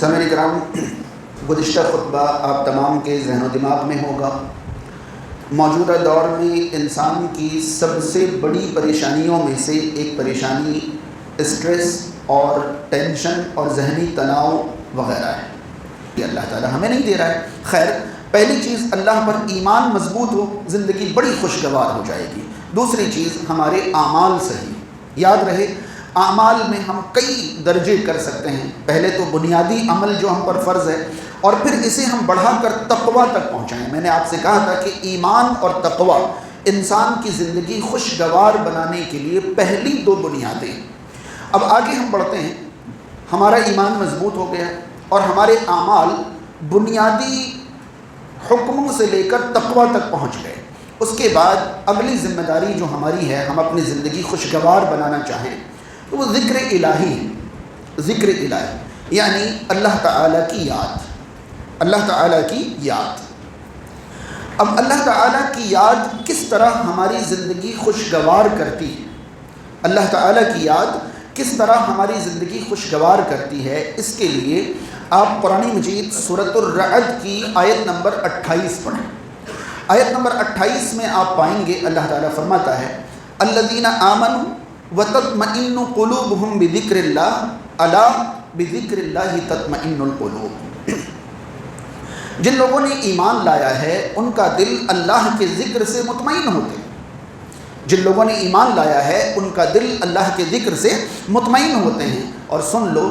سامعین کرام، گزشتہ خطبہ آپ تمام کے ذہن و دماغ میں ہوگا۔ موجودہ دور میں انسان کی سب سے بڑی پریشانیوں میں سے ایک پریشانی اسٹریس اور ٹینشن اور ذہنی تناؤ وغیرہ ہے۔ یہ اللہ تعالیٰ ہمیں نہیں دے رہا ہے۔ خیر، پہلی چیز اللہ پر ایمان مضبوط ہو، زندگی بڑی خوشگوار ہو جائے گی۔ دوسری چیز ہمارے اعمال صحیح۔ یاد رہے، اعمال میں ہم کئی درجے کر سکتے ہیں۔ پہلے تو بنیادی عمل جو ہم پر فرض ہے، اور پھر اسے ہم بڑھا کر تقویٰ تک پہنچائیں۔ میں نے آپ سے کہا تھا کہ ایمان اور تقویٰ انسان کی زندگی خوشگوار بنانے کے لیے پہلی دو بنیادیں۔ اب آگے ہم بڑھتے ہیں۔ ہمارا ایمان مضبوط ہو گیا اور ہمارے اعمال بنیادی حکموں سے لے کر تقویٰ تک پہنچ گئے۔ اس کے بعد اگلی ذمہ داری جو ہماری ہے، ہم اپنی زندگی خوشگوار بنانا چاہیں تو وہ ذکر الہی ہے۔ ذکر الہی یعنی اللہ تعالیٰ کی یاد۔ اللہ تعالیٰ کی یاد۔ اب اللہ تعالیٰ کی یاد کس طرح ہماری زندگی خوشگوار کرتی ہے؟ اللہ تعالیٰ کی یاد کس طرح ہماری زندگی خوشگوار کرتی ہے؟ اس کے لیے آپ قرآن مجید سورۃ الرعد کی آیت نمبر 28 پڑھیں۔ آیت نمبر 28 میں آپ پائیں گے اللہ تعالیٰ فرماتا ہے الذین آمنوا وتطمئن قلوبهم بذکر اللہ الا بذکر اللہ تطمئن القلوب۔ جن لوگوں نے ایمان لایا ہے ان کا دل اللہ کے ذکر سے مطمئن ہوتے ہیں۔ جن لوگوں نے ایمان لایا ہے ان کا دل اللہ کے ذکر سے مطمئن ہوتے ہیں۔ اور سن لو،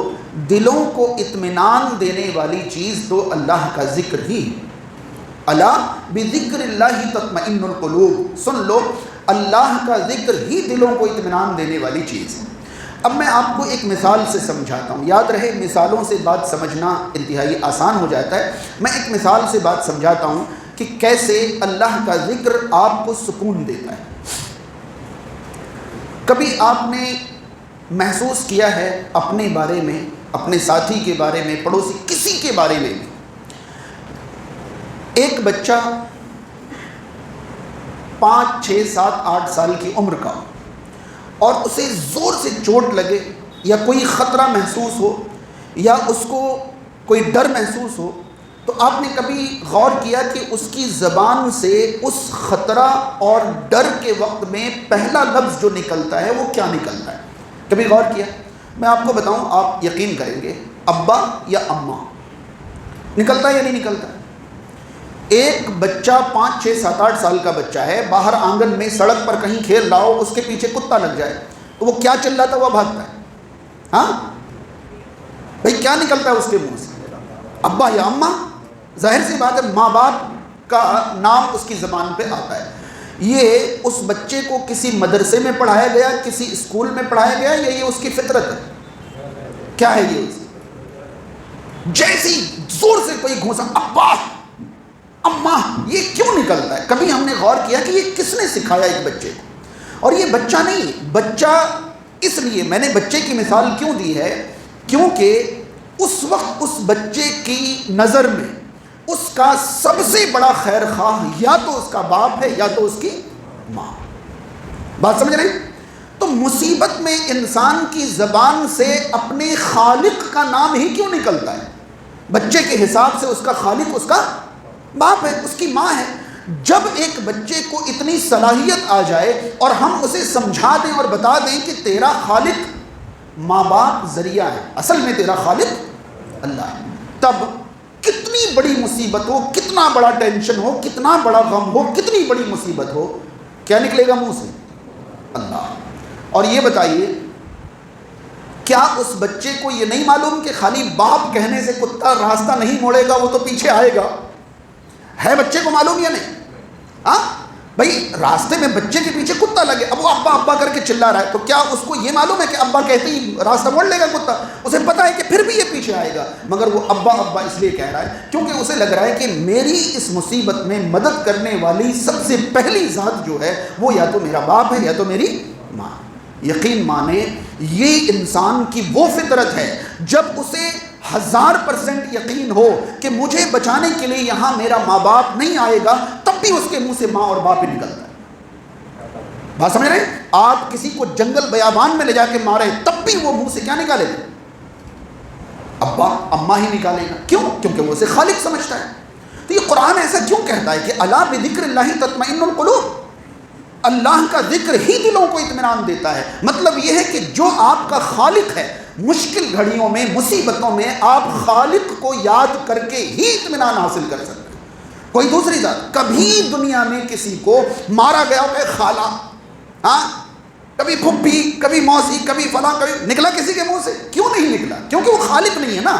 دلوں کو اطمینان دینے والی چیز تو اللہ کا ذکر ہی۔ الا بذکر اللہ تطمئن القلوب، سن لو، اللہ کا ذکر ہی دلوں کو اطمینان دینے والی چیز ہے۔ اب میں آپ کو ایک مثال سے سمجھاتا ہوں۔ یاد رہے، مثالوں سے بات سمجھنا انتہائی آسان ہو جاتا ہے۔ میں ایک مثال سے بات سمجھاتا ہوں کہ کیسے اللہ کا ذکر آپ کو سکون دیتا ہے۔ کبھی آپ نے محسوس کیا ہے اپنے بارے میں، اپنے ساتھی کے بارے میں، پڑوسی کسی کے بارے میں، ایک بچہ 5 6 7 8 سال کی عمر کا، اور اسے زور سے چوٹ لگے یا کوئی خطرہ محسوس ہو یا اس کو کوئی ڈر محسوس ہو، تو آپ نے کبھی غور کیا کہ اس کی زبان سے اس خطرہ اور ڈر کے وقت میں پہلا لفظ جو نکلتا ہے وہ کیا نکلتا ہے؟ کبھی غور کیا؟ میں آپ کو بتاؤں، آپ یقین کریں گے، ابا یا اماں نکلتا ہے یا نہیں نکلتا؟ ایک بچہ 5 6 7 8 سال کا بچہ ہے، باہر آنگن میں سڑک پر کہیں کھیل رہا ہو، اس کے پیچھے کتا لگ جائے تو وہ کیا چلاتا ہوا بھاگتا ہے؟ ہاں بھائی، کیا نکلتا ہے اس کے منہ سے؟ ابا یا اماں۔ ظاہر سی بات ہے، ماں باپ کا نام اس کی زبان پہ آتا ہے۔ یہ اس بچے کو کسی مدرسے میں پڑھایا گیا، کسی اسکول میں پڑھایا گیا، یا یہ اس کی فطرت ہے؟ کیا ہے یہ؟ جیسی زور سے کوئی گھونسا ابا اماں، یہ کیوں نکلتا ہے؟ کبھی ہم نے غور کیا کہ یہ کس نے سکھایا ایک بچے کو؟ اور یہ بچہ نہیں، بچہ اس لیے میں نے بچے کی مثال کیوں دی ہے، کیونکہ اس وقت اس بچے کی نظر میں اس کا سب سے بڑا خیر خواہ یا تو اس کا باپ ہے یا تو اس کی ماں۔ بات سمجھ رہے ہیں؟ تو مصیبت میں انسان کی زبان سے اپنے خالق کا نام ہی کیوں نکلتا ہے؟ بچے کے حساب سے اس کا خالق اس کا باپ ہے، اس کی ماں ہے۔ جب ایک بچے کو اتنی صلاحیت آ جائے اور ہم اسے سمجھا دیں اور بتا دیں کہ تیرا خالق ماں باپ ذریعہ ہے، اصل میں تیرا خالق اللہ ہے، تب کتنی بڑی مصیبت ہو، کتنا بڑا ٹینشن ہو، کتنا بڑا غم ہو، کتنی بڑی مصیبت ہو، کیا نکلے گا منہ سے؟ اللہ۔ اور یہ بتائیے، کیا اس بچے کو یہ نہیں معلوم کہ خالی باپ کہنے سے کتا راستہ نہیں موڑے گا، وہ تو پیچھے آئے گا؟ ہے بچے کو معلوم یا نہیں؟ ہاں بھائی، راستے میں بچے کے پیچھے کتا لگے، اب وہ ابا ابا کر کے چلا رہا ہے، تو کیا اس کو یہ معلوم ہے کہ ابا کہتے ہی راستہ موڑ لے گا کتا؟ اسے پتا ہے کہ پھر بھی یہ پیچھے آئے گا، مگر وہ ابا ابا اس لیے کہہ رہا ہے کیونکہ اسے لگ رہا ہے کہ میری اس مصیبت میں مدد کرنے والی سب سے پہلی ذات جو ہے وہ یا تو میرا باپ ہے یا تو میری ماں۔ یقین مانے، یہ انسان کی وہ فطرت ہے جب اسے 1000% یقین ہو کہ مجھے بچانے کے لیے یہاں میرا ماں باپ نہیں آئے گا، تب بھی اس کے منہ سے ماں اور باپ ہی نکلتا ہے۔ بات سمجھ رہے ہیں؟ آپ کسی کو جنگل بیابان میں لے جا کے مارے، تب بھی وہ منہ سے کیا نکالے گا؟ ابا اماں ہی نکالے گا. کیوں؟ کیونکہ وہ اسے خالق سمجھتا ہے. تو یہ قرآن ایسا کیوں کہتا ہے کہ الا بذکر اللہ تطمئن القلوب؟ اللہ کا ذکر ہی دلوں کو اطمینان دیتا ہے. مطلب یہ ہے کہ جو آپ کا خالق ہے، مشکل گھڑیوں میں، مصیبتوں میں آپ خالق کو یاد کر کے ہی اطمینان حاصل کر سکتے ہیں. کوئی دوسری ذات کبھی دنیا میں کسی کو مارا گیا ہو کہ خالہ، ہاں کبھی پھپھی، کبھی موسی، کبھی فلاں، کبھی نکلا کسی کے منہ سے؟ کیوں نہیں نکلا؟ کیونکہ وہ خالق نہیں ہے نا.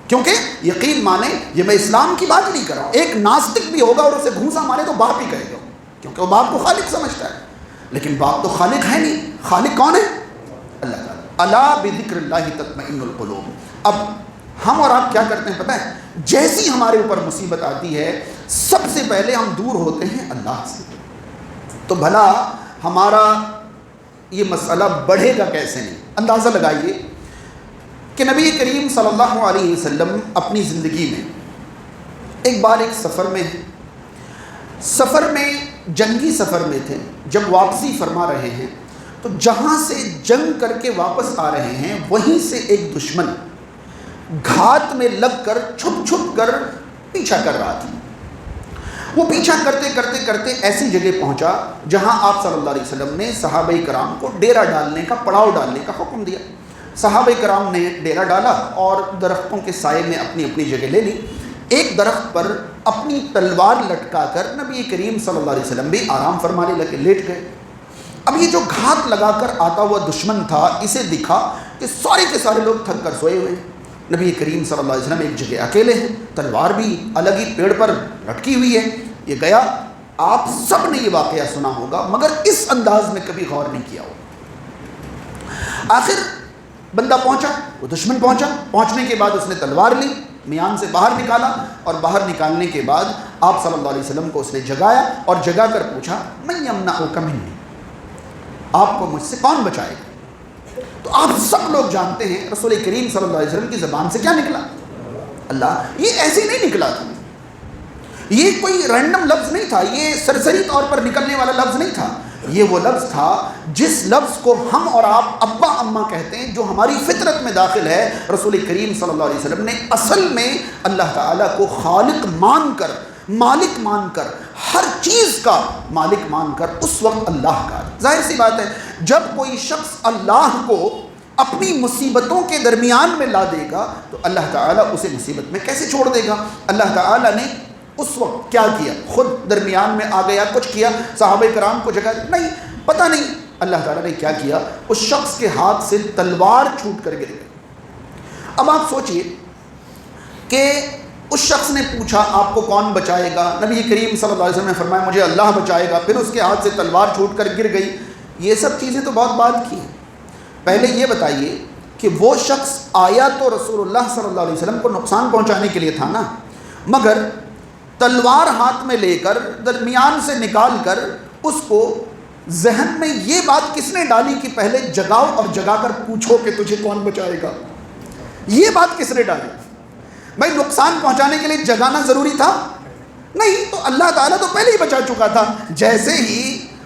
کیونکہ یقین مانے، یہ میں اسلام کی بات نہیں کر رہا ہوں، ایک ناستک بھی ہوگا اور اسے گھونسا مارے تو باپ ہی کہے گا، کیونکہ وہ باپ کو خالق سمجھتا ہے. لیکن باپ تو خالق ہے نہیں. خالق کون ہے؟ اللہ تعالیٰ. الا بذکر اللہ تطمئن القلوب. اب ہم اور آپ کیا کرتے ہیں پتہ ہے؟ جیسی ہمارے اوپر مصیبت آتی ہے سب سے پہلے ہم دور ہوتے ہیں اللہ سے. تو بھلا ہمارا یہ مسئلہ بڑھے گا کیسے نہیں؟ اندازہ لگائیے کہ نبی کریم صلی اللہ علیہ وسلم اپنی زندگی میں ایک بار ایک سفر میں ہیں، سفر میں جنگی سفر میں تھے. جب واپسی فرما رہے ہیں تو جہاں سے جنگ کر کے واپس آ رہے ہیں وہیں سے ایک دشمن گھات میں لگ کر چھپ چھپ کر پیچھا کر رہا تھا. وہ پیچھا کرتے کرتے کرتے ایسی جگہ پہنچا جہاں آپ صلی اللہ علیہ وسلم نے صحابہ کرام کو ڈیرا ڈالنے کا، پڑاؤ ڈالنے کا حکم دیا. صحابہ کرام نے ڈیرا ڈالا اور درختوں کے سائے میں اپنی اپنی جگہ لے لی. ایک درخت پر اپنی تلوار لٹکا کر نبی کریم صلی اللہ علیہ وسلم بھی آرام فرمانے لگے، لیٹ گئے. اب یہ جو گھات لگا کر آتا ہوا دشمن تھا، اسے دکھا کہ سارے کے سارے لوگ تھک کر سوئے ہوئے ہیں. نبی کریم صلی اللہ علیہ وسلم ایک جگہ اکیلے ہیں، تلوار بھی الگ ہی پیڑ پر لٹکی ہوئی ہے. یہ گیا. آپ سب نے یہ واقعہ سنا ہوگا مگر اس انداز میں کبھی غور نہیں کیا ہوگا. آخر بندہ پہنچا، وہ دشمن پہنچا. پہنچنے کے بعد اس نے تلوار لی، میان سے باہر نکالا، اور باہر نکالنے کے بعد آپ صلی اللہ علیہ وسلم کو اس نے جگایا اور جگا کر پوچھا من یمنعک منی، آپ کو مجھ سے کون بچائے گا؟ تو آپ سب لوگ جانتے ہیں رسول کریم صلی اللہ علیہ وسلم کی زبان سے کیا نکلا؟ اللہ. یہ ایسے ہی نہیں نکلا تھا، یہ کوئی رینڈم لفظ نہیں تھا، یہ سرسری طور پر نکلنے والا لفظ نہیں تھا. یہ وہ لفظ تھا جس لفظ کو ہم اور آپ ابا اماں کہتے ہیں، جو ہماری فطرت میں داخل ہے. رسول کریم صلی اللہ علیہ وسلم نے اصل میں اللہ تعالیٰ کو خالق مان کر، مالک مان کر، ہر چیز کا مالک مان کر اس وقت اللہ کا. ظاہر سی بات ہے جب کوئی شخص اللہ کو اپنی مصیبتوں کے درمیان میں لا دے گا تو اللہ تعالیٰ اسے مصیبت میں کیسے چھوڑ دے گا؟ اللہ تعالیٰ نے اس وقت کیا کیا؟ خود درمیان میں آ گیا، کچھ کیا، صحابہ کرام کو جگہ نہیں، پتہ نہیں اللہ تعالیٰ نے کیا کیا. اس شخص کے ہاتھ سے تلوار چھوٹ کر گر گئی. اب آپ سوچئے کہ اس شخص نے پوچھا آپ کو کون بچائے گا؟ نبی کریم صلی اللہ علیہ وسلم نے فرمایا مجھے اللہ بچائے گا. پھر اس کے ہاتھ سے تلوار چھوٹ کر گر گئی. یہ سب چیزیں تو بہت بعد کی ہیں. پہلے یہ بتائیے کہ وہ شخص آیا تو رسول اللہ صلی اللہ علیہ وسلم کو نقصان پہنچانے کے لیے تھا نا، مگر تلوار ہاتھ میں لے کر درمیان سے نکال کر اس کو ذہن میں یہ بات کس نے ڈالی کہ پہلے جگاؤ اور جگا کر پوچھو کہ تجھے کون بچائے گا؟ یہ بات کس نے ڈالی؟ بھائی نقصان پہنچانے کے لیے جگانا ضروری تھا؟ نہیں، تو اللہ تعالیٰ تو پہلے ہی بچا چکا تھا. جیسے ہی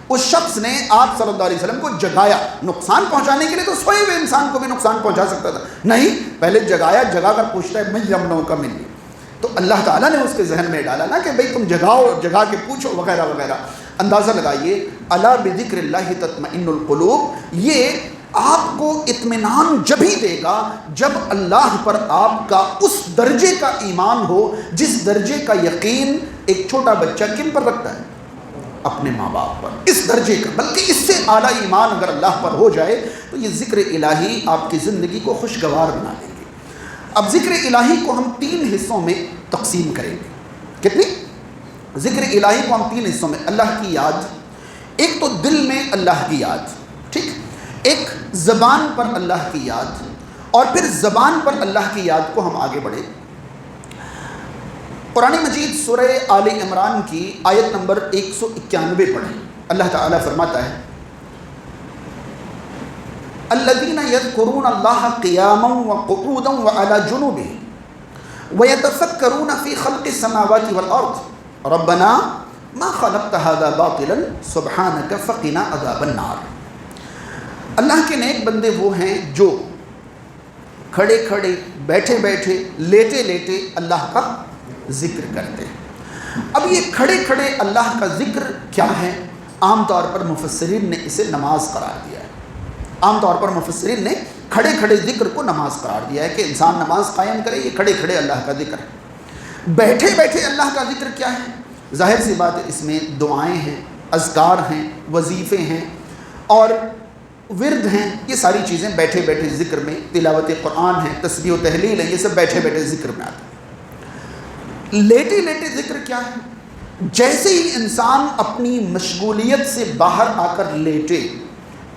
اس شخص نے آپ صلی اللہ علیہ وسلم کو جگایا، نقصان پہنچانے کے لیے تو سوئے ہوئے انسان کو بھی نقصان پہنچا سکتا تھا، نہیں، پہلے جگایا، جگا کر پوچھتا ہے من یمنعک منی. تو اللہ تعالیٰ نے اس کے ذہن میں ڈالا نا کہ بھئی تم جگاؤ، جگا کے پوچھو وغیرہ وغیرہ. اندازہ لگائیے الا بذکر اللہ تطمئن القلوب. یہ آپ کو اطمینان جب ہی دے گا جب اللہ پر آپ کا اس درجے کا ایمان ہو جس درجے کا یقین ایک چھوٹا بچہ کن پر رکھتا ہے؟ اپنے ماں باپ پر. اس درجے کا، بلکہ اس سے اعلیٰ ایمان اگر اللہ پر ہو جائے تو یہ ذکر الہی آپ کی زندگی کو خوشگوار بنا دے گی. اب ذکر الہی کو ہم 3 حصوں میں تقسیم کریں گے. کتنی؟ ذکر الہی کو ہم 3 حصوں میں، اللہ کی یاد، ایک تو دل میں اللہ کی یاد، ٹھیک، ایک زبان پر اللہ کی یاد، اور پھر زبان پر اللہ کی یاد کو ہم آگے بڑھیں. قرآن مجید سورہ آل عمران کی آیت نمبر 191 پڑھیں. اللہ تعالیٰ فرماتا ہے الذین یذکرون اللہ قیاما وقعودا وعلی جنوبہم ویتفکرون فی خلق السماوات والارض ربنا ما خلقت هذا باطلا سبحانک فقنا عذاب النار. اللہ کے نیک بندے وہ ہیں جو کھڑے کھڑے، بیٹھے بیٹھے، لیٹے لیٹے اللہ کا ذکر کرتے ہیں۔ اب یہ کھڑے کھڑے اللہ کا ذکر کیا ہے؟ عام طور پر مفسرین نے اسے نماز قرار دیا ہے۔ عام طور پر مفسرین نے کھڑے کھڑے ذکر کو نماز قرار دیا ہے کہ انسان نماز قائم کرے، یہ کھڑے کھڑے اللہ کا ذکر ہے۔ بیٹھے بیٹھے اللہ کا ذکر کیا ہے؟ ظاہر سی بات ہے، اس میں دعائیں ہیں، اذکار ہیں، وظیفے ہیں اور ورد ہیں، یہ ساری چیزیں بیٹھے بیٹھے ذکر میں، تلاوت قرآن ہے، تسبیح و تحلیل ہے، یہ سب بیٹھے بیٹھے ذکر میں آتا ہے۔ لیٹے لیٹے ذکر کیا ہے؟ جیسے ہی انسان اپنی مشغولیت سے باہر آ کر لیٹے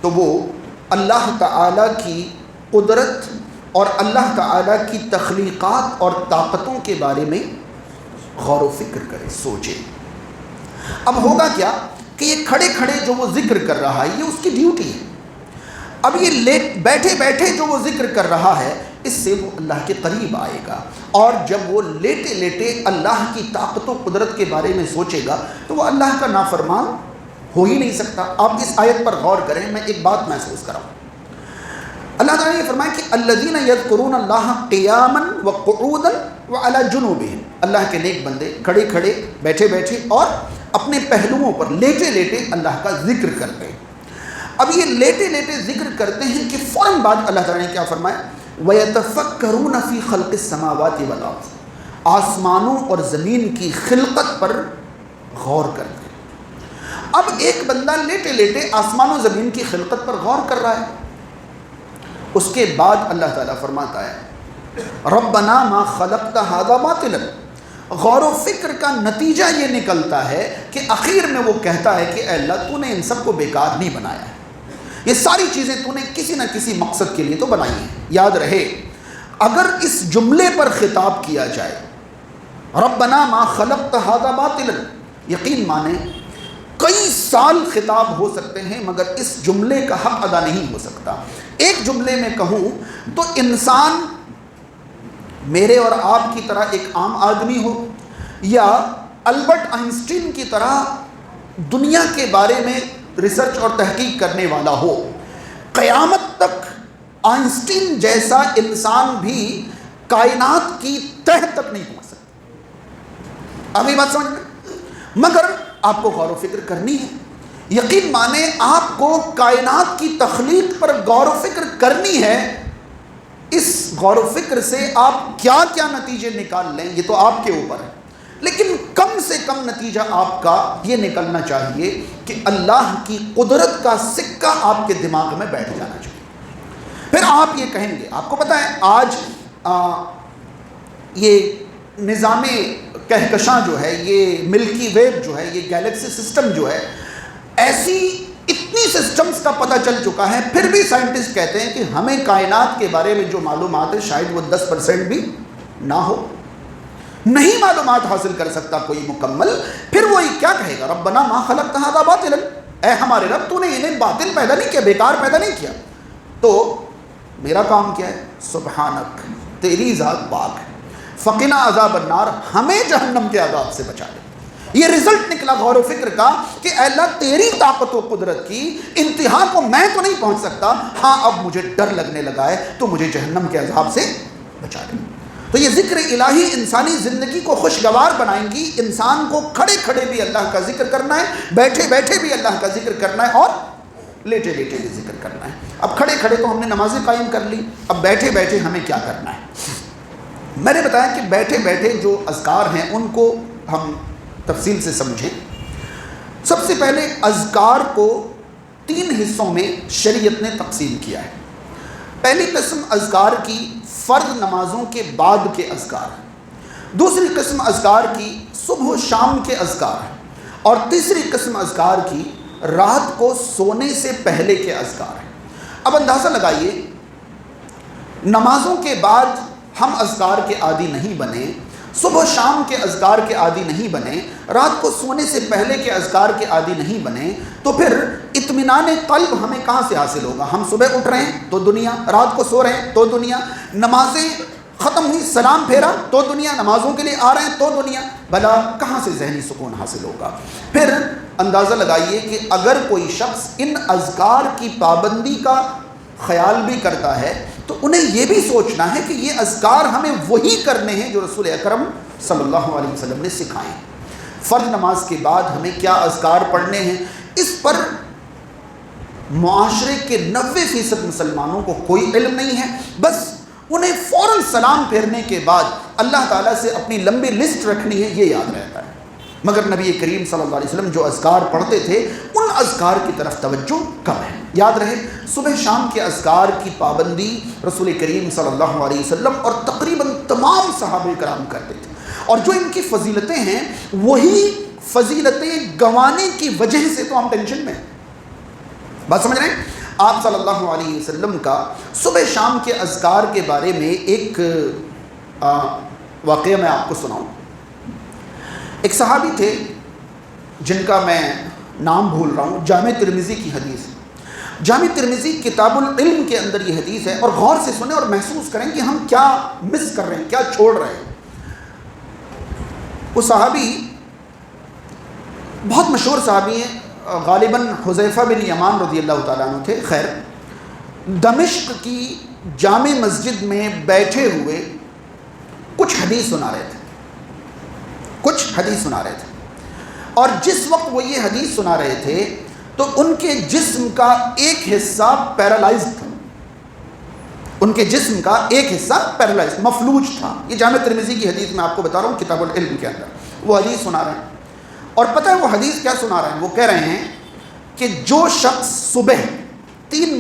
تو وہ اللہ تعالیٰ کی قدرت اور اللہ تعالیٰ کی تخلیقات اور طاقتوں کے بارے میں غور و فکر کرے، سوچے۔ اب ہوگا کیا کہ یہ کھڑے کھڑے جو وہ ذکر کر رہا ہے یہ اس کی ڈیوٹی ہے۔ اب یہ بیٹھے بیٹھے جو وہ ذکر کر رہا ہے اس سے وہ اللہ کے قریب آئے گا، اور جب وہ لیٹے لیٹے اللہ کی طاقت و قدرت کے بارے میں سوچے گا تو وہ اللہ کا نافرمان ہو ہی نہیں سکتا۔ آپ اس آیت پر غور کریں، میں ایک بات محسوس کراؤں۔ اللہ تعالیٰ نے یہ فرمایا کہ الذین یذکرون اللہ قیاما وقعودا وعلی جنوبہم، اللہ کے نیک بندے کھڑے کھڑے، بیٹھے بیٹھے اور اپنے پہلوؤں پر لیٹے لیٹے اللہ کا ذکر کرتے ہیں۔ اب یہ لیٹے لیٹے ذکر کرتے ہیں کہ فوراً بعد اللہ تعالیٰ نے کیا فرمایا؟ وَيَتَفَكَّرُونَ فِي خَلْقِ السَّمَاوَاتِ وَالْأَرْضِ، آسمانوں اور زمین کی خلقت پر غور کرتے ہیں۔ اب ایک بندہ لیٹے لیٹے آسمان و زمین کی خلقت پر غور کر رہا ہے، اس کے بعد اللہ تعالیٰ فرماتا ہے ربنا ما خلقت هذا باطلا۔ غور و فکر کا نتیجہ یہ نکلتا ہے کہ اخیر میں وہ کہتا ہے کہ اے اللہ تو نے ان سب کو بیکار نہیں بنایا ہے، یہ ساری چیزیں تو نے کسی نہ کسی مقصد کے لیے تو بنائی ہیں۔ یاد رہے اگر اس جملے پر خطاب کیا جائے ربنا ما خلقت هذا باطلا، یقین مانے کئی سال خطاب ہو سکتے ہیں مگر اس جملے کا حق ادا نہیں ہو سکتا۔ ایک جملے میں کہوں تو انسان میرے اور آپ کی طرح ایک عام آدمی ہو یا البرٹ آئنسٹین کی طرح دنیا کے بارے میں ریسرچ اور تحقیق کرنے والا ہو، قیامت تک آئنسٹین جیسا انسان بھی کائنات کی تہ تک نہیں پہنچ سکتا۔ اب یہ بات سمجھ میں، مگر آپ کو غور و فکر کرنی ہے۔ یقین مانے آپ کو کائنات کی تخلیق پر غور و فکر کرنی ہے۔ اس غور و فکر سے آپ کیا کیا نتیجے نکال لیں یہ تو آپ کے اوپر ہے، لیکن کم سے کم نتیجہ آپ کا یہ نکلنا چاہیے کہ اللہ کی قدرت کا سکہ آپ کے دماغ میں بیٹھ جانا چاہیے۔ پھر آپ یہ کہیں گے، آپ کو پتہ ہے آج یہ نظام کہکشاں جو ہے، یہ ملکی ویب جو ہے، یہ گیلیکسی سسٹم جو ہے، ایسی اتنی سسٹمز کا پتہ چل چکا ہے، پھر بھی سائنٹسٹ کہتے ہیں کہ ہمیں کائنات کے بارے میں جو معلومات ہے شاید وہ 10% بھی نہ ہو، نہیں معلومات حاصل کر سکتا کوئی مکمل۔ پھر وہی کیا کہے گا ربنا ما خلقت هذا باطلا، اے ہمارے رب تو نے انہیں باطل پیدا نہیں کیا، بیکار پیدا نہیں کیا، تو میرا کام کیا ہے؟ سبحانک، تیری ذات پاک ہے، فقنا عذاب النار، ہمیں جہنم کے عذاب سے بچا لے۔ یہ رزلٹ نکلا غور و فکر کا کہ اے اللہ تیری طاقت و قدرت کی انتہا کو میں تو نہیں پہنچ سکتا، ہاں اب مجھے ڈر لگنے لگا ہے تو مجھے جہنم کے عذاب سے بچا لے۔ تو یہ ذکر الہی انسانی زندگی کو خوشگوار بنائیں گی۔ انسان کو کھڑے کھڑے بھی اللہ کا ذکر کرنا ہے، بیٹھے بیٹھے بھی اللہ کا ذکر کرنا ہے اور لیٹے لیٹے بھی ذکر کرنا ہے۔ اب کھڑے کھڑے تو ہم نے نمازیں قائم کر لی، اب بیٹھے بیٹھے ہمیں کیا کرنا ہے؟ میں نے بتایا کہ بیٹھے بیٹھے جو اذکار ہیں ان کو ہم تفصیل سے سمجھیں۔ سب سے پہلے اذکار کو 3 حصوں میں شریعت نے تقسیم کیا ہے۔ پہلی قسم اذکار کی فرض نمازوں کے بعد کے اذکار ہیں، دوسری قسم اذکار کی صبح و شام کے اذکار ہیں، اور تیسری قسم اذکار کی رات کو سونے سے پہلے کے اذکار ہیں۔ اب اندازہ لگائیے، نمازوں کے بعد ہم اذکار کے عادی نہیں بنے، صبح و شام کے اذکار کے عادی نہیں بنے، رات کو سونے سے پہلے کے اذکار کے عادی نہیں بنے، تو پھر اطمینان قلب ہمیں کہاں سے حاصل ہوگا؟ ہم صبح اٹھ رہے ہیں تو دنیا، رات کو سو رہے ہیں تو دنیا، نمازیں ختم ہوئی سلام پھیرا تو دنیا، نمازوں کے لیے آ رہے ہیں تو دنیا، بھلا کہاں سے ذہنی سکون حاصل ہوگا؟ پھر اندازہ لگائیے کہ اگر کوئی شخص ان اذکار کی پابندی کا خیال بھی کرتا ہے تو انہیں یہ بھی سوچنا ہے کہ یہ اذکار ہمیں وہی کرنے ہیں جو رسول اکرم صلی اللہ علیہ وسلم نے سکھائے ہیں۔ فرض نماز کے بعد ہمیں کیا اذکار پڑھنے ہیں، اس پر معاشرے کے 90% مسلمانوں کو کوئی علم نہیں ہے۔ بس انہیں فوراً سلام پھیرنے کے بعد اللہ تعالیٰ سے اپنی لمبی لسٹ رکھنی ہے، یہ یاد رہتا ہے۔ مگر نبی کریم صلی اللہ علیہ وسلم جو اذکار پڑھتے تھے ان اذکار کی طرف توجہ کم ہے۔ یاد رہے صبح شام کے اذکار کی پابندی رسول کریم صلی اللہ علیہ وسلم اور تقریباً تمام صحابہ کرام کرتے تھے، اور جو ان کی فضیلتیں ہیں وہی فضیلتیں گنوانے کی وجہ سے تو ہم ٹینشن میں ہیں۔ بات سمجھ رہے ہیں؟ آپ صلی اللہ علیہ وسلم کا صبح شام کے اذکار کے بارے میں ایک واقعہ میں آپ کو سناؤں۔ ایک صحابی تھے جن کا میں نام بھول رہا ہوں، جامع ترمذی کی حدیث ہے۔ جامع ترمذی کتاب العلم کے اندر یہ حدیث ہے، اور غور سے سنیں اور محسوس کریں کہ ہم کیا مس کر رہے ہیں، کیا چھوڑ رہے ہیں۔ وہ صحابی بہت مشہور صحابی ہیں، غالباً حذیفہ بن یمان رضی اللہ تعالیٰ عنہ تھے۔ خیر، دمشق کی جامع مسجد میں بیٹھے ہوئے کچھ حدیث سنا رہے تھے، اور جس وقت وہ یہ حدیث سنا رہے تھے تو ان کے جسم کا ایک حصہ پیرالائزڈ تھا، مفلوج تھا۔ یہ جامع ترمذی کی حدیث میں آپ کو بتا رہا ہوں، کتاب العلم کے اندر وہ حدیث سنا رہے ہیں۔ اور پتہ ہے وہ حدیث کیا سنا رہے ہیں؟ وہ کہہ رہے ہیں کہ جو شخص صبح 3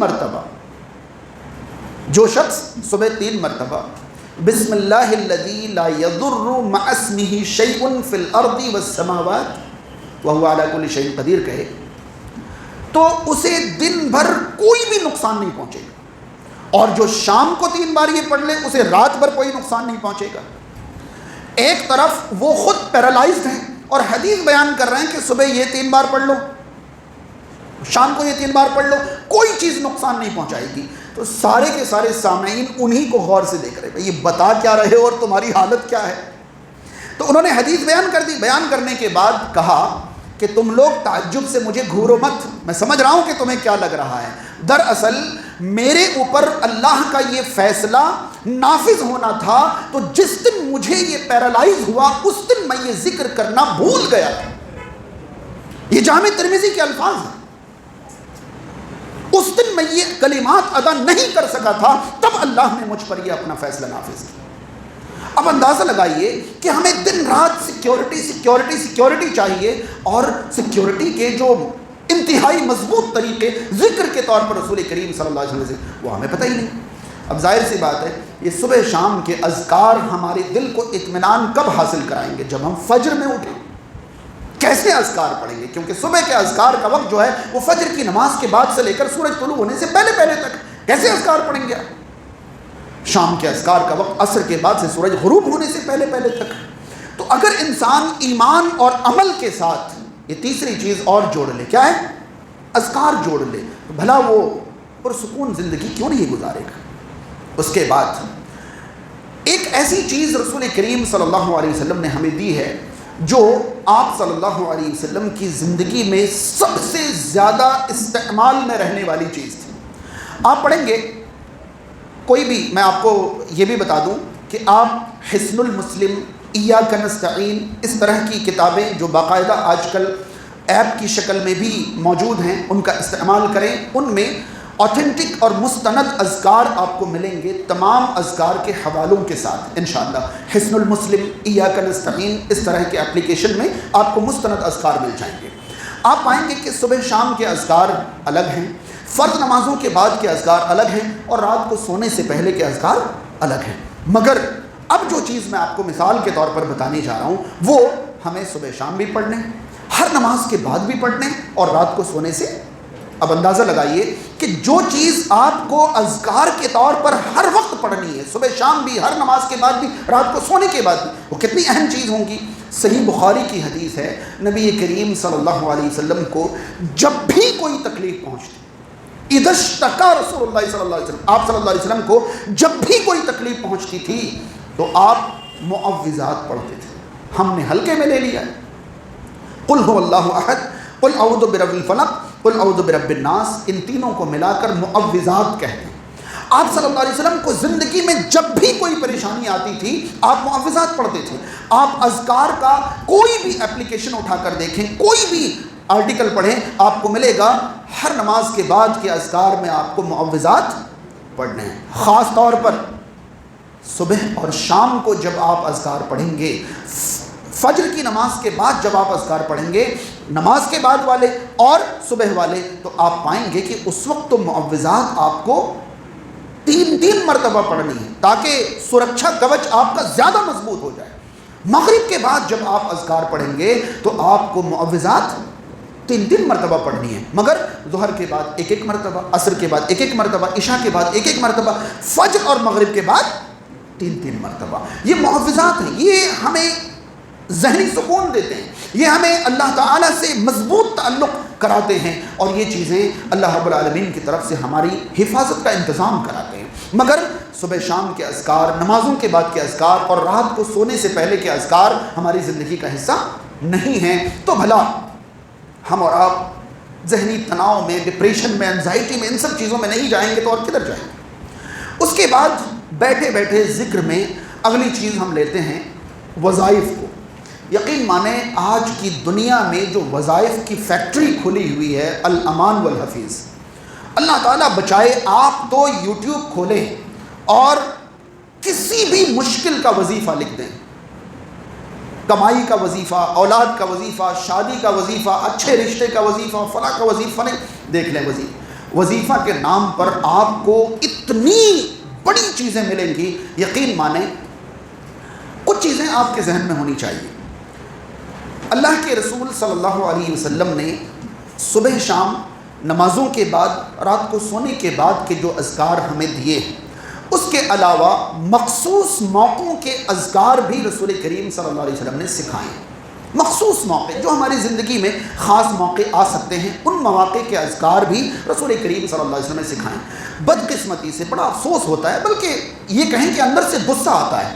مرتبہ بسم اللہ الذی لا یضر مع اسمہ شیء فی الارض والسماوات وہو علی کل شیء قدیر کہے تو اسے دن بھر کوئی بھی نقصان نہیں پہنچے گا، اور جو شام کو 3 بار یہ پڑھ لے اسے رات بھر کوئی نقصان نہیں پہنچے گا۔ ایک طرف وہ خود پیرالائزڈ ہیں اور حدیث بیان کر رہے ہیں کہ صبح یہ 3 بار پڑھ لو، شام کو یہ 3 بار پڑھ لو، کوئی چیز نقصان نہیں پہنچائے گی۔ تو سارے کے سارے سامعین انہی کو غور سے دیکھ رہے ہیں، یہ بتا کیا رہے ہو اور تمہاری حالت کیا ہے؟ تو انہوں نے حدیث بیان کر دی۔ بیان کرنے کے بعد کہا کہ تم لوگ تعجب سے مجھے گھورو مت، میں سمجھ رہا ہوں کہ تمہیں کیا لگ رہا ہے۔ دراصل میرے اوپر اللہ کا یہ فیصلہ نافذ ہونا تھا، تو جس دن مجھے یہ پیرالائز ہوا اس دن میں یہ ذکر کرنا بھول گیا تھا۔ یہ جامع ترمذی کے الفاظ ہیں۔ اس دن میں یہ کلمات ادا نہیں کر سکا تھا، تب اللہ نے مجھ پر یہ اپنا فیصلہ نافذ کیا۔ اب اندازہ لگائیے کہ ہمیں دن رات سیکیورٹی چاہیے، اور سیکیورٹی کے جو انتہائی مضبوط طریقے ذکر کے طور پر رسول کریم صلی اللہ علیہ وسلم وہ ہمیں پتہ ہی نہیں۔ اب ظاہر سی بات ہے یہ صبح شام کے اذکار ہمارے دل کو اطمینان کب حاصل کرائیں گے؟ جب ہم فجر میں اٹھیں۔ کیسے اذکار پڑھیں گے؟ کیونکہ صبح کے اذکار کا وقت جو ہے وہ فجر کی نماز کے بعد سے لے کر سورج طلوع ہونے سے پہلے تک۔ کیسے اذکار پڑھیں گے؟ شام کے اذکار کا وقت عصر کے بعد سے سورج غروب ہونے سے پہلے تک۔ تو اگر انسان ایمان اور عمل کے ساتھ یہ تیسری چیز اور جوڑ لے، کیا ہے؟ اذکار جوڑ لے، تو بھلا وہ پرسکون زندگی کیوں نہیں گزارے گا؟ اس کے بعد ایک ایسی چیز رسول کریم صلی اللہ علیہ وسلم نے ہمیں دی ہے جو آپ صلی اللہ علیہ وسلم کی زندگی میں سب سے زیادہ استعمال میں رہنے والی چیز تھی۔ آپ پڑھیں گے کوئی بھی، میں آپ کو یہ بھی بتا دوں کہ آپ حصن المسلم، ایاک نستعین، اس طرح کی کتابیں جو باقاعدہ آج کل ایپ کی شکل میں بھی موجود ہیں ان کا استعمال کریں۔ ان میں اوتھینٹک اور مستند اذکار آپ کو ملیں گے، تمام اذکار کے حوالوں کے ساتھ انشاءاللہ۔ حصن المسلم، ایاک نستعین، اس طرح کے اپلیکیشن میں آپ کو مستند اذکار مل جائیں گے۔ آپ پائیں گے کہ صبح شام کے اذکار الگ ہیں، فرض نمازوں کے بعد کے اذکار الگ ہیں، اور رات کو سونے سے پہلے کے اذکار الگ ہیں۔ مگر اب جو چیز میں آپ کو مثال کے طور پر بتانے جا رہا ہوں وہ ہمیں صبح شام بھی پڑھنے، ہر نماز کے بعد بھی پڑھنے، اور رات کو سونے سے۔ اب اندازہ لگائیے کہ جو چیز آپ کو اذکار کے طور پر ہر وقت پڑھنی ہے، صبح شام بھی، ہر نماز کے بعد بھی، رات کو سونے کے بعد بھی، وہ کتنی اہم چیز ہوں گی۔ صحیح بخاری کی حدیث ہے، نبی کریم صلی اللہ علیہ وسلم کو جب بھی کوئی تکلیف پہنچتی، اذا اشتکا رسول اللہ صلی اللہ علیہ وسلم، آپ صلی اللہ علیہ وسلم کو جب بھی کوئی تکلیف پہنچتی تھی تو آپ معوذات پڑھتے تھے۔ ہم نے ہلکے میں لے لیا ہے، قل هو اللہ احد، قل اعوذ برب الفلق، قل اعوذ برب الناس، ان تینوں کو ملا کر معوذات کہتے ہیں۔ آپ صلی اللہ علیہ وسلم کو زندگی میں جب بھی کوئی پریشانی آتی تھی آپ معوذات پڑھتے تھے. آپ اذکار کا کوئی بھی اپلیکیشن اٹھا کر دیکھیں, کوئی بھی آرٹیکل پڑھیں, آپ کو ملے گا ہر نماز کے بعد کے اذکار میں آپ کو معوذات پڑھنے ہیں. خاص طور پر صبح اور شام کو جب آپ اذکار پڑھیں گے, فجر کی نماز کے بعد جب آپ اذکار پڑھیں گے, نماز کے بعد والے اور صبح والے, تو آپ پائیں گے کہ اس وقت تو معوذات آپ کو 3 مرتبہ پڑھنی ہے تاکہ سرکشا کوچ آپ کا زیادہ مضبوط ہو جائے. مغرب کے بعد جب آپ اذکار پڑھیں گے تو آپ کو معوذات 3 مرتبہ پڑھنی ہے, مگر ظہر کے بعد 1 مرتبہ, عصر کے بعد 1 مرتبہ, عشاء کے بعد 1 مرتبہ, فجر اور مغرب کے بعد 3 مرتبہ. یہ معوذات ہیں, یہ ہمیں ذہنی سکون دیتے ہیں, یہ ہمیں اللہ تعالیٰ سے مضبوط تعلق کراتے ہیں, اور یہ چیزیں اللہ رب العالمین کی طرف سے ہماری حفاظت کا انتظام کراتے ہیں. مگر صبح شام کے اذکار, نمازوں کے بعد کے اذکار اور رات کو سونے سے پہلے کے اذکار ہماری زندگی کا حصہ نہیں ہیں. تو بھلا ہم اور آپ ذہنی تناؤ میں, ڈپریشن میں, انزائٹی میں, ان سب چیزوں میں نہیں جائیں گے تو اور کدھر جائیں گے؟ اس کے بعد بیٹھے بیٹھے ذکر میں اگلی چیز ہم لیتے ہیں وظائف کو. یقین مانیں آج کی دنیا میں جو وظائف کی فیکٹری کھلی ہوئی ہے, الامان والحفیظ, اللہ تعالیٰ بچائے, آپ تو یوٹیوب کھولیں اور کسی بھی مشکل کا وظیفہ لکھ دیں, کمائی کا وظیفہ, اولاد کا وظیفہ, شادی کا وظیفہ, اچھے رشتے کا وظیفہ, فلاں کا وظیفہ, نہیں دیکھ لیں وظیفہ کے نام پر آپ کو اتنی بڑی چیزیں ملیں گی. یقین مانیں کچھ چیزیں آپ کے ذہن میں ہونی چاہیے. اللہ کے رسول صلی اللہ علیہ وسلم نے صبح شام نمازوں کے بعد, رات کو سونے کے بعد کے جو اذکار ہمیں دیے ہیں, اس کے علاوہ مخصوص موقعوں کے اذکار بھی رسول کریم صلی اللہ علیہ وسلم نے سکھائے ہیں. مخصوص موقع جو ہماری زندگی میں خاص موقع آ سکتے ہیں, ان مواقع کے اذکار بھی رسول کریم صلی اللہ علیہ وسلم نے سکھائے. بدقسمتی سے بڑا افسوس ہوتا ہے, بلکہ یہ کہیں کہ اندر سے غصہ آتا ہے,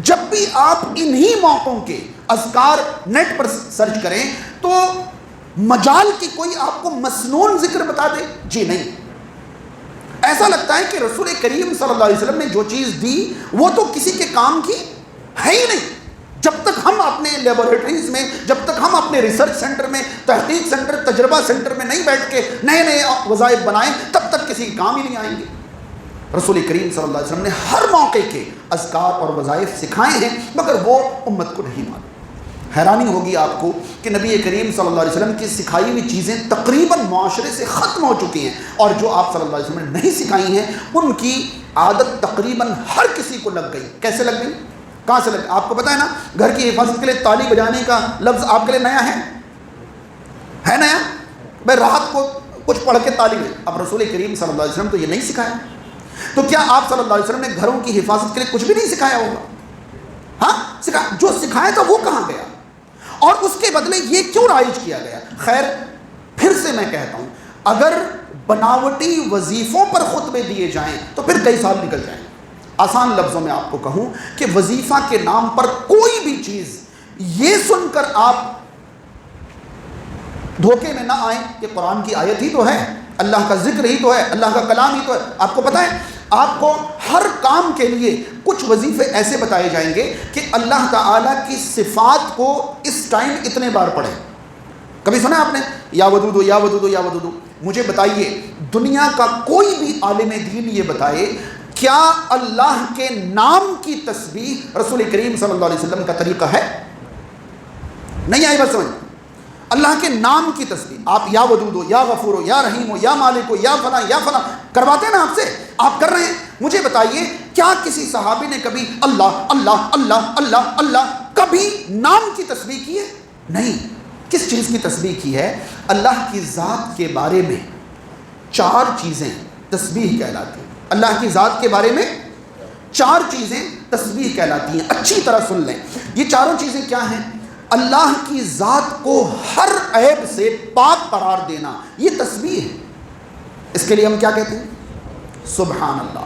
جب بھی آپ انہی موقعوں کے اذکار نیٹ پر سرچ کریں تو مجال کی کوئی آپ کو مسنون ذکر بتا دے, جی نہیں. ایسا لگتا ہے کہ رسول کریم صلی اللہ علیہ وسلم نے جو چیز دی وہ تو کسی کے کام کی ہے ہی نہیں. جب تک ہم اپنے لیبارٹریز میں, جب تک ہم اپنے ریسرچ سینٹر میں, تحقیق سینٹر, تجربہ سینٹر میں نہیں بیٹھ کے نئے وظائف بنائیں, تب تک کسی کام ہی نہیں آئیں گے. رسول کریم صلی اللہ علیہ وسلم نے ہر موقع کے اذکار اور وظائف سکھائے ہیں, مگر وہ امت کو نہیں معلوم. حیرانی ہوگی آپ کو کہ نبی کریم صلی اللہ علیہ وسلم کی سکھائی ہوئی چیزیں تقریباً معاشرے سے ختم ہو چکی ہیں, اور جو آپ صلی اللہ علیہ وسلم نے نہیں سکھائی ہیں ان کی عادت تقریباً ہر کسی کو لگ گئی. کیسے لگ گئی؟ کہاں سے لگ گئی؟ آپ کو پتہ ہے نا, گھر کی حفاظت کے لیے تالی بجانے کا لفظ آپ کے لیے نیا ہے نیا. بھائی رات کو کچھ پڑھ کے تالی بجے, اب رسول کریم صلی اللہ علیہ وسلم تو یہ نہیں سکھایا. تو کیا آپ صلی اللہ علیہ وسلم نے گھروں کی حفاظت کے لیے کچھ بھی نہیں سکھایا ہوگا؟ ہاں سکھایا, جو سکھایا تھا وہ کہاں گیا, اور اس کے بدلے یہ کیوں رائج کیا گیا؟ خیر پھر سے میں کہتا ہوں, اگر بناوٹی وظیفوں پر خطبے دیے جائیں تو پھر کئی سال نکل جائیں. آسان لفظوں میں آپ کو کہوں کہ وظیفہ کے نام پر کوئی بھی چیز یہ سن کر آپ دھوکے میں نہ آئیں کہ قرآن کی آیت ہی تو ہے, اللہ کا ذکر ہی تو ہے, اللہ کا کلام ہی تو ہے. آپ کو پتہ ہے آپ کو ہر کام کے لیے کچھ وظیفے ایسے بتائے جائیں گے کہ اللہ تعالیٰ کی صفات کو اس ٹائم اتنے بار پڑھیں. کبھی سنا آپ نے یا ودودو یا ودودو یا ودودو؟ مجھے بتائیے دنیا کا کوئی بھی عالم دین یہ بتائے کیا اللہ کے نام کی تسبیح رسول کریم صلی اللہ علیہ وسلم کا طریقہ ہے؟ نہیں آئی بات سمجھ؟ اللہ کے نام کی تسبیح آپ یا ودود ہو, یا غفور ہو, یا رحیم ہو, یا مالک ہو, یا فلاں کرواتے ہیں نا آپ سے, آپ کر رہے ہیں. مجھے بتائیے کیا کسی صحابی نے کبھی اللہ اللہ اللہ اللہ اللہ کبھی نام کی تسبیح کی ہے؟ نہیں. کس چیز کی تسبیح کی ہے؟ اللہ کی ذات کے بارے میں 4 چیزیں تسبیح کہلاتی ہیں. اللہ کی ذات کے بارے میں 4 چیزیں تسبیح کہلاتی ہیں. اچھی طرح سن لیں, یہ چاروں چیزیں کیا ہیں؟ اللہ کی ذات کو ہر عیب سے پاک قرار دینا, یہ تسبیح ہے. اس کے لیے ہم کیا کہتے ہیں؟ سبحان اللہ.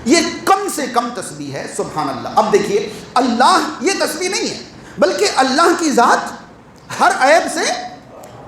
یہ کم سے کم تسبیح ہے, سبحان اللہ. اب دیکھیے اللہ یہ تسبیح نہیں ہے, بلکہ اللہ کی ذات ہر عیب سے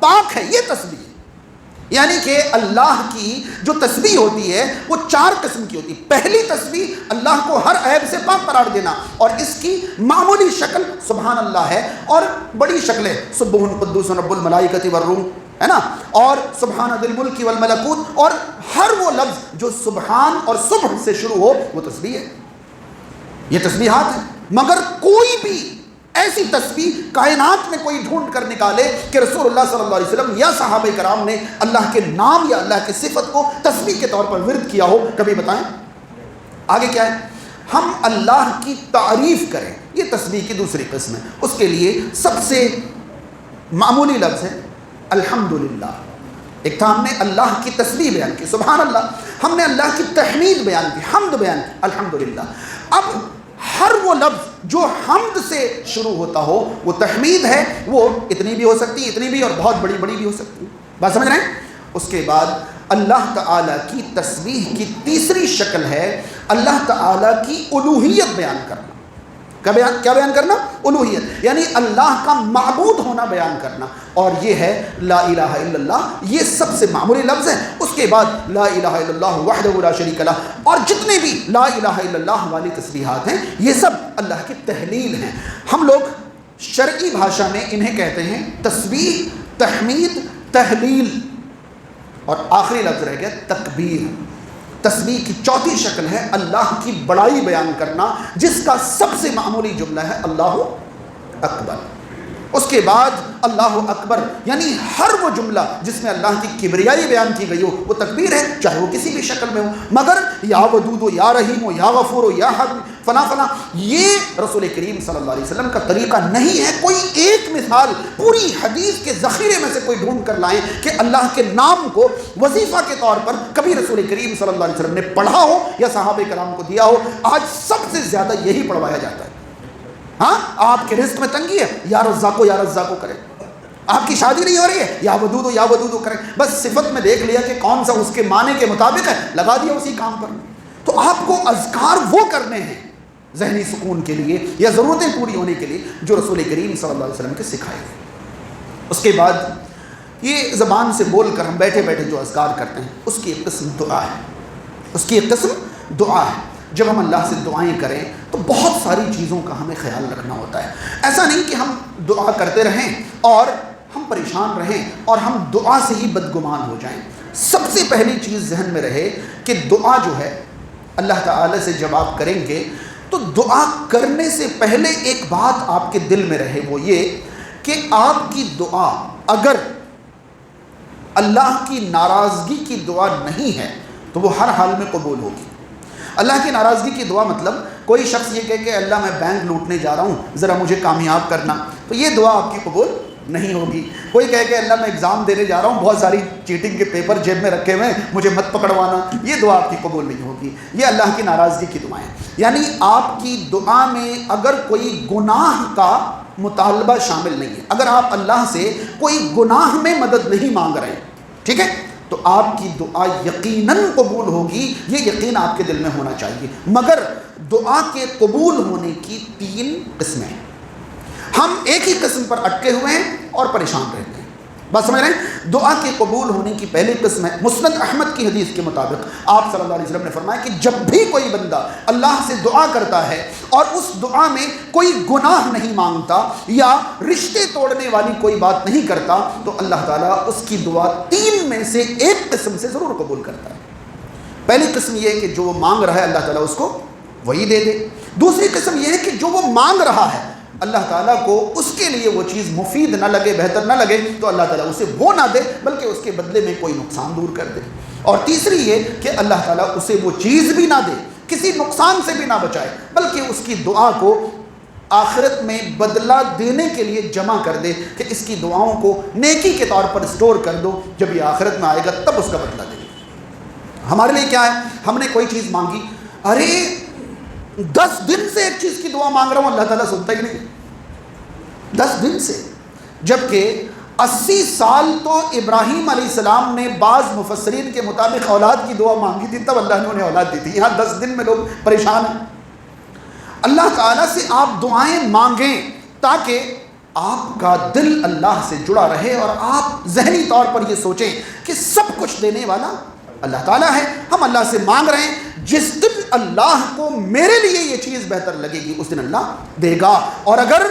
پاک ہے, یہ تسبیح ہے. یعنی کہ اللہ کی جو تسبیح ہوتی ہے وہ 4 قسم کی ہوتی ہے۔ پہلی تسبیح اللہ کو ہر عیب سے پاک قرار دینا، اور اس کی معمولی شکل سبحان اللہ ہے، اور بڑی شکلیں سبح قدوس رب الملائکۃ والروح ہے نا، اور سبحان ذی الملک والملکوت، اور ہر وہ لفظ جو سبحان اور صبح سے شروع ہو وہ تسبیح ہے، یہ تسبیحات ہیں۔ مگر کوئی بھی ایسی تسبیح کائنات میں کوئی ڈھونڈ کر نکالے کہ رسول اللہ صلی اللہ علیہ وسلم یا صحابہ کرام نے اللہ کے نام یا اللہ کی صفت کو تسبیح کے طور پر ورد کیا ہو، کبھی بتائیں؟ آگے کیا ہے؟ ہم اللہ کی تعریف کریں، یہ تسبیح کی دوسری قسم ہے۔ اس کے لیے سب سے معمولی لفظ ہے الحمدللہ۔ ایک تھا ہم نے اللہ کی تسبیح بیان کی سبحان اللہ، ہم نے اللہ کی تحمید بیان کی، حمد بیان کی الحمدللہ۔ اب ہر وہ لفظ جو حمد سے شروع ہوتا ہو وہ تحمید ہے، وہ اتنی بھی ہو سکتی ہے، اتنی بھی، اور بہت بڑی بڑی بھی ہو سکتی ہے، بات سمجھ رہے ہیں؟ اس کے بعد اللہ تعالیٰ کی تسبیح کی تیسری شکل ہے اللہ تعالیٰ کی الوہیت بیان کرنا۔ کیا بیان کرنا؟ الوہیت، یعنی اللہ کا معبود ہونا بیان کرنا، اور یہ ہے لا الہ الا اللہ۔ یہ سب سے معمولی لفظ ہے۔ اس کے بعد لا الہ الا اللہ وحدہ لا شریک لہ، اور جتنے بھی لا الہ الا اللہ والی تسبیحات ہیں یہ سب اللہ کی تحلیل ہیں۔ ہم لوگ شرعی بھاشا میں انہیں کہتے ہیں تسبیح، تحمید، تحلیل، اور آخری لفظ رہ گیا تکبیر۔ تسبیح کی چوتھی شکل ہے اللہ کی بڑائی بیان کرنا، جس کا سب سے معمولی جملہ ہے اللہ اکبر۔ اس کے بعد اللہ اکبر یعنی ہر وہ جملہ جس میں اللہ کی کبریائی بیان کی گئی ہو وہ تکبیر ہے، چاہے وہ کسی بھی شکل میں ہو۔ مگر یا ودود ہو، یا رحیم ہو، یا غفور ہو، یا حق فلاں فلاں، یہ رسول کریم صلی اللہ علیہ وسلم کا طریقہ نہیں ہے۔ کوئی ایک مثال پوری حدیث کے ذخیرے میں سے کوئی ڈھونڈ کر لائیں کہ اللہ کے نام کو وظیفہ کے طور پر کبھی رسول کریم صلی اللہ علیہ وسلم نے پڑھا ہو یا صحابہ کرام کو دیا ہو۔ آج سب سے زیادہ یہی پڑھوایا جاتا ہے۔ ہاں، آپ کے رزق میں تنگی ہے، یا رزاقو یا رزاقو کریں۔ آپ کی شادی نہیں ہو رہی ہے، یا ودودو یا ودودو کریں۔ بس صفت میں دیکھ لیا کہ کون سا اس کے معنی کے مطابق ہے، لگا دیا اسی کام پر۔ تو آپ کو اذکار وہ کرنے ہیں ذہنی سکون کے لیے یا ضرورتیں پوری ہونے کے لیے جو رسول کریم صلی اللہ علیہ وسلم کے سکھائے گئے۔ اس کے بعد یہ زبان سے بول کر ہم بیٹھے بیٹھے جو اذکار کرتے ہیں اس کی ایک قسم دعا ہے، اس کی ایک قسم دعا ہے۔ جب ہم اللہ سے دعائیں کریں تو بہت ساری چیزوں کا ہمیں خیال رکھنا ہوتا ہے۔ ایسا نہیں کہ ہم دعا کرتے رہیں اور ہم پریشان رہیں اور ہم دعا سے ہی بدگمان ہو جائیں۔ سب سے پہلی چیز ذہن میں رہے کہ دعا جو ہے اللہ تعالی سے جب آپ کریں گے تو دعا کرنے سے پہلے ایک بات آپ کے دل میں رہے، وہ یہ کہ آپ کی دعا اگر اللہ کی ناراضگی کی دعا نہیں ہے تو وہ ہر حال میں قبول ہوگی۔ اللہ کی ناراضگی کی دعا مطلب کوئی شخص یہ کہے کہ اللہ میں بینک لوٹنے جا رہا ہوں، ذرا مجھے کامیاب کرنا، تو یہ دعا آپ کی قبول نہیں ہوگی۔ کوئی کہے کہ اللہ میں ایگزام دینے جا رہا ہوں، بہت ساری چیٹنگ کے پیپر جیب میں رکھے ہوئے ہیں، مجھے مت پکڑوانا، یہ دعا آپ کی قبول نہیں ہوگی۔ یہ اللہ کی ناراضگی کی دعائیں، یعنی آپ کی دعا میں اگر کوئی گناہ کا مطالبہ شامل نہیں ہے، اگر آپ اللہ سے کوئی گناہ میں مدد نہیں مانگ رہے، ٹھیک ہے، تو آپ کی دعا یقیناً قبول ہوگی۔ یہ یقین آپ کے دل میں ہونا چاہیے۔ مگر دعا کے قبول ہونے کی 3 قسمیں ہیں۔ ہم ایک ہی قسم پر اٹکے ہوئے ہیں اور پریشان رہتے ہیں، بات سمجھ رہے ہیں؟ دعا کے قبول ہونے کی پہلی قسم ہے، مسند احمد کی حدیث کے مطابق آپ صلی اللہ علیہ وسلم نے فرمایا کہ جب بھی کوئی بندہ اللہ سے دعا کرتا ہے اور اس دعا میں کوئی گناہ نہیں مانگتا یا رشتے توڑنے والی کوئی بات نہیں کرتا تو اللہ تعالیٰ اس کی دعا 3 میں سے ایک قسم سے ضرور قبول کرتا ہے۔ پہلی قسم یہ ہے کہ جو وہ مانگ رہا ہے اللہ تعالیٰ اس کو وہی دے دے۔ دوسری قسم یہ ہے کہ جو وہ مانگ رہا ہے اللہ تعالیٰ کو اس کے لیے وہ چیز مفید نہ لگے، بہتر نہ لگے، تو اللہ تعالیٰ اسے وہ نہ دے بلکہ اس کے بدلے میں کوئی نقصان دور کر دے۔ اور تیسری یہ کہ اللہ تعالیٰ اسے وہ چیز بھی نہ دے، کسی نقصان سے بھی نہ بچائے، بلکہ اس کی دعا کو آخرت میں بدلہ دینے کے لیے جمع کر دے کہ اس کی دعاؤں کو نیکی کے طور پر اسٹور کر دو، جب یہ آخرت میں آئے گا تب اس کا بدلہ دے۔ ہمارے لیے کیا ہے؟ ہم نے کوئی چیز مانگی، ارے 10 دن سے ایک چیز کی دعا مانگ رہا ہوں، اللہ تعالیٰ سنتا ہی نہیں، 10 دن سے، جبکہ 80 سال تو ابراہیم علیہ السلام نے بعض مفسرین کے مطابق اولاد کی دعا مانگی تھی، تب اللہ نے انہیں اولاد دی تھی۔ یہاں 10 دن میں لوگ پریشان ہیں۔ اللہ تعالیٰ سے آپ دعائیں مانگیں تاکہ آپ کا دل اللہ سے جڑا رہے اور آپ ذہنی طور پر یہ سوچیں کہ سب کچھ دینے والا اللہ تعالیٰ ہے. ہم اللہ سے مانگ رہے ہیں, جس دن اللہ کو میرے لیے یہ چیز بہتر لگے گی اس دن اللہ دے گا, اور اگر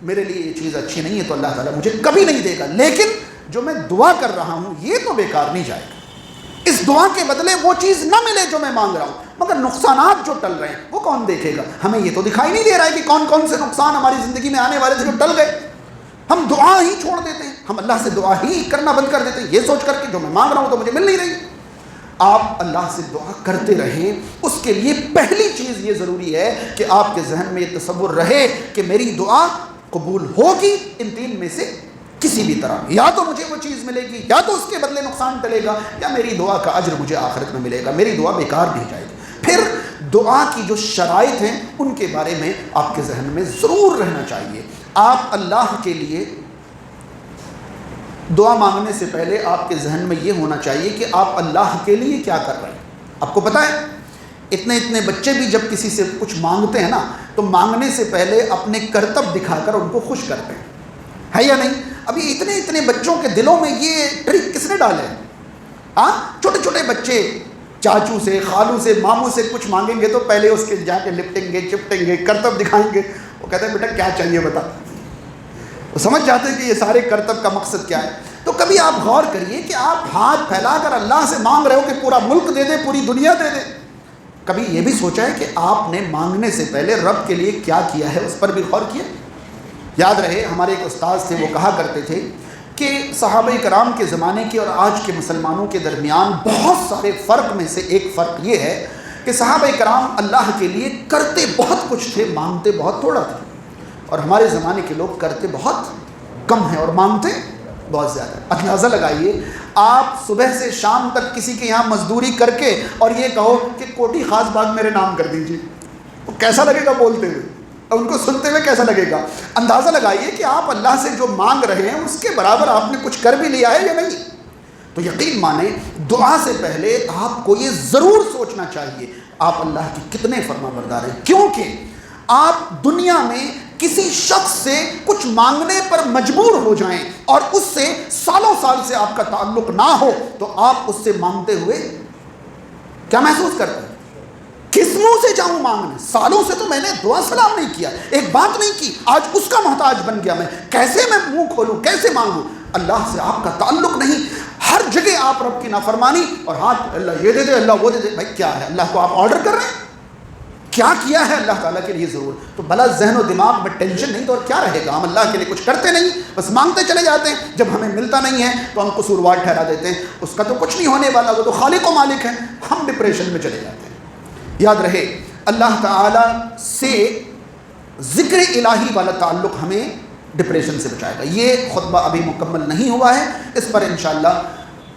میرے لیے یہ چیز اچھی نہیں ہے تو اللہ تعالیٰ مجھے کبھی نہیں دے گا. لیکن جو میں دعا کر رہا ہوں یہ تو بیکار نہیں جائے گا. اس دعا کے بدلے وہ چیز نہ ملے جو میں مانگ رہا ہوں, مگر نقصانات جو ٹل رہے ہیں وہ کون دیکھے گا؟ ہمیں یہ تو دکھائی نہیں دے رہا ہے کہ کون کون سے نقصان ہماری زندگی میں آنے والے تھے جو ٹل گئے. ہم دعا ہی چھوڑ دیتے ہیں, ہم اللہ سے دعا ہی کرنا بند کر دیتے ہیں, یہ سوچ کر کہ جو میں مانگ رہا ہوں تو مجھے مل نہیں رہی. آپ اللہ سے دعا کرتے رہیں. اس کے لیے پہلی چیز یہ ضروری ہے کہ آپ کے ذہن میں یہ تصور رہے کہ میری دعا قبول ہوگی ان تین میں سے کسی بھی طرح. یا تو مجھے وہ چیز ملے گی, یا تو اس کے بدلے نقصان ٹلے گا, یا میری دعا کا اجر مجھے آخرت میں ملے گا. میری دعا بیکار نہیں جائے گی. پھر دعا کی جو شرائط ہیں ان کے بارے میں آپ کے ذہن میں ضرور رہنا چاہیے. آپ اللہ کے لیے دعا مانگنے سے پہلے آپ کے ذہن میں یہ ہونا چاہیے کہ آپ اللہ کے لیے کیا کر رہے ہیں. آپ کو پتہ ہے اتنے بچے بھی جب کسی سے کچھ مانگتے ہیں نا تو مانگنے سے پہلے اپنے کرتب دکھا کر ان کو خوش کرتے ہیں, ہے یا نہیں؟ ابھی اتنے بچوں کے دلوں میں یہ ٹرک کس نے ڈالے ہیں؟ ہاں, چھوٹے چھوٹے بچے چاچو سے, خالو سے, ماموں سے کچھ مانگیں گے تو پہلے اس کے جا کے لپٹیں گے, چپٹیں گے, کرتب دکھائیں گے. وہ کہتے ہیں بیٹا کیا چاہیے بتا. وہ سمجھ جاتے ہیں کہ یہ سارے کرتب کا مقصد کیا ہے. تو کبھی آپ غور کریے کہ آپ ہاتھ پھیلا کر اللہ سے مانگ رہے ہو کہ پورا ملک دے دے, پوری دنیا دے دے. کبھی یہ بھی سوچا ہے کہ آپ نے مانگنے سے پہلے رب کے لیے کیا کیا ہے, اس پر بھی غور کیا؟ یاد رہے ہمارے ایک استاذ تھے, وہ کہا کرتے تھے کہ صحابہ کرام کے زمانے کے اور آج کے مسلمانوں کے درمیان بہت سارے فرق میں سے ایک فرق یہ ہے کہ صحابہ کرام اللہ کے لیے کرتے بہت کچھ تھے, مانگتے بہت تھوڑا تھا. اور ہمارے زمانے کے لوگ کرتے بہت کم ہیں اور مانگتے بہت زیادہ. اندازہ لگائیے, آپ صبح سے شام تک کسی کے یہاں مزدوری کر کے اور یہ کہو کہ کوٹھی خاص باغ میرے نام کر دیجیے, وہ کیسا لگے گا بولتے ہوئے, ان کو سنتے ہوئے کیسا لگے گا؟ اندازہ لگائیے کہ آپ اللہ سے جو مانگ رہے ہیں اس کے برابر آپ نے کچھ کر بھی لیا ہے یا نہیں. تو یقین مانیں دعا سے پہلے آپ کو یہ ضرور سوچنا چاہیے آپ اللہ کی کتنے فرما بردار ہیں. کیونکہ آپ دنیا میں کسی شخص سے کچھ مانگنے پر مجبور ہو جائیں اور اس سے سالوں سال سے آپ کا تعلق نہ ہو تو آپ اس سے مانگتے ہوئے کیا محسوس کرتے ہیں؟ کس منہ سے جاؤں مانگنے؟ سالوں سے تو میں نے دعا سلام نہیں کیا, ایک بات نہیں کی, آج اس کا محتاج بن گیا. میں کیسے میں منہ کھولوں, کیسے مانگوں؟ اللہ سے آپ کا تعلق نہیں. ہر جگہ آپ رب کی نافرمانی اور ہاتھ اللہ یہ دے دے, اللہ وہ دے دے. بھائی کیا ہے, اللہ کو آپ آرڈر کر رہے ہیں؟ کیا کیا ہے اللہ تعالیٰ کے لیے ضرور؟ تو بھلا ذہن و دماغ میں ٹینشن نہیں تو اور کیا رہے گا. ہم اللہ کے لیے کچھ کرتے نہیں, بس مانگتے چلے جاتے ہیں. جب ہمیں ملتا نہیں ہے تو ہم قصوروار ٹھہرا دیتے ہیں, اس کا تو کچھ نہیں ہونے والا, وہ تو خالق و مالک ہے. ہم ڈپریشن میں چلے جاتے ہیں. یاد رہے اللہ تعالیٰ سے ذکر الہی والا تعلق ہمیں ڈپریشن سے بچائے گا. یہ خطبہ ابھی مکمل نہیں ہوا ہے, اس پر انشاءاللہ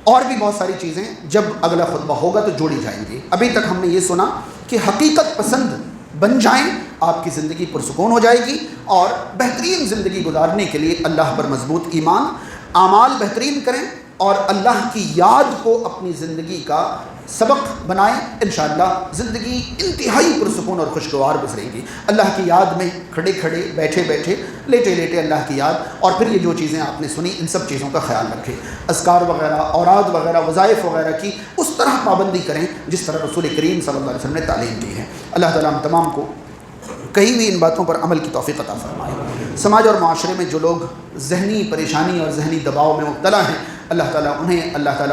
اور بھی بہت ساری چیزیں جب اگلا خطبہ ہوگا تو جوڑی جائیں گی. ابھی تک ہم نے یہ سنا کہ حقیقت پسند بن جائیں, آپ کی زندگی پرسکون ہو جائے گی, اور بہترین زندگی گزارنے کے لیے اللہ پر مضبوط ایمان, اعمال بہترین کریں اور اللہ کی یاد کو اپنی زندگی کا سبق بنائیں. انشاءاللہ زندگی انتہائی پرسکون اور خوشگوار گزرے گی. اللہ کی یاد میں کھڑے کھڑے, بیٹھے بیٹھے, لیٹے لیٹے اللہ کی یاد, اور پھر یہ جو چیزیں آپ نے سنی ان سب چیزوں کا خیال رکھیں. اذکار وغیرہ, اوراد وغیرہ, وظائف وغیرہ کی اس طرح پابندی کریں جس طرح رسول کریم صلی اللہ علیہ وسلم نے تعلیم دی ہے. اللہ تعالیٰ ہم تمام کو کہیں بھی ان باتوں پر عمل کی توفیق عطا فرمائے. سماج اور معاشرے میں جو لوگ ذہنی پریشانی اور ذہنی دباؤ میں مبتلا ہیں, اللہ تعالیٰ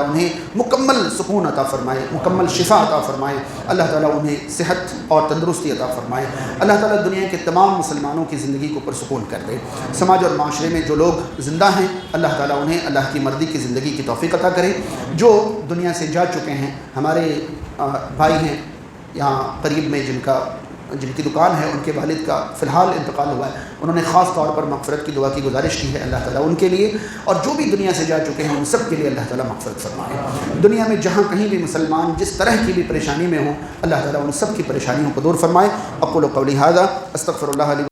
انہیں مکمل سکون عطا فرمائے, مکمل شفا عطا فرمائے. اللہ تعالیٰ انہیں صحت اور تندرستی عطا فرمائے. اللہ تعالیٰ دنیا کے تمام مسلمانوں کی زندگی کو پرسکون کر دے. سماج اور معاشرے میں جو لوگ زندہ ہیں اللہ تعالیٰ انہیں اللہ کی مرضی کی زندگی کی توفیق عطا کرے. جو دنیا سے جا چکے ہیں, ہمارے بھائی ہیں یہاں قریب میں جن کی دکان ہے, ان کے والد کا فی الحال انتقال ہوا ہے, انہوں نے خاص طور پر مغفرت کی دعا کی گزارش کی ہے. اللہ تعالیٰ ان کے لیے اور جو بھی دنیا سے جا چکے ہیں ان سب کے لیے اللہ تعالیٰ مغفرت فرمائے. دنیا میں جہاں کہیں بھی مسلمان جس طرح کی بھی پریشانی میں ہوں اللہ تعالیٰ ان سب کی پریشانیوں کو دور فرمائے. اقول قولی ھذا استغفر اللہ علی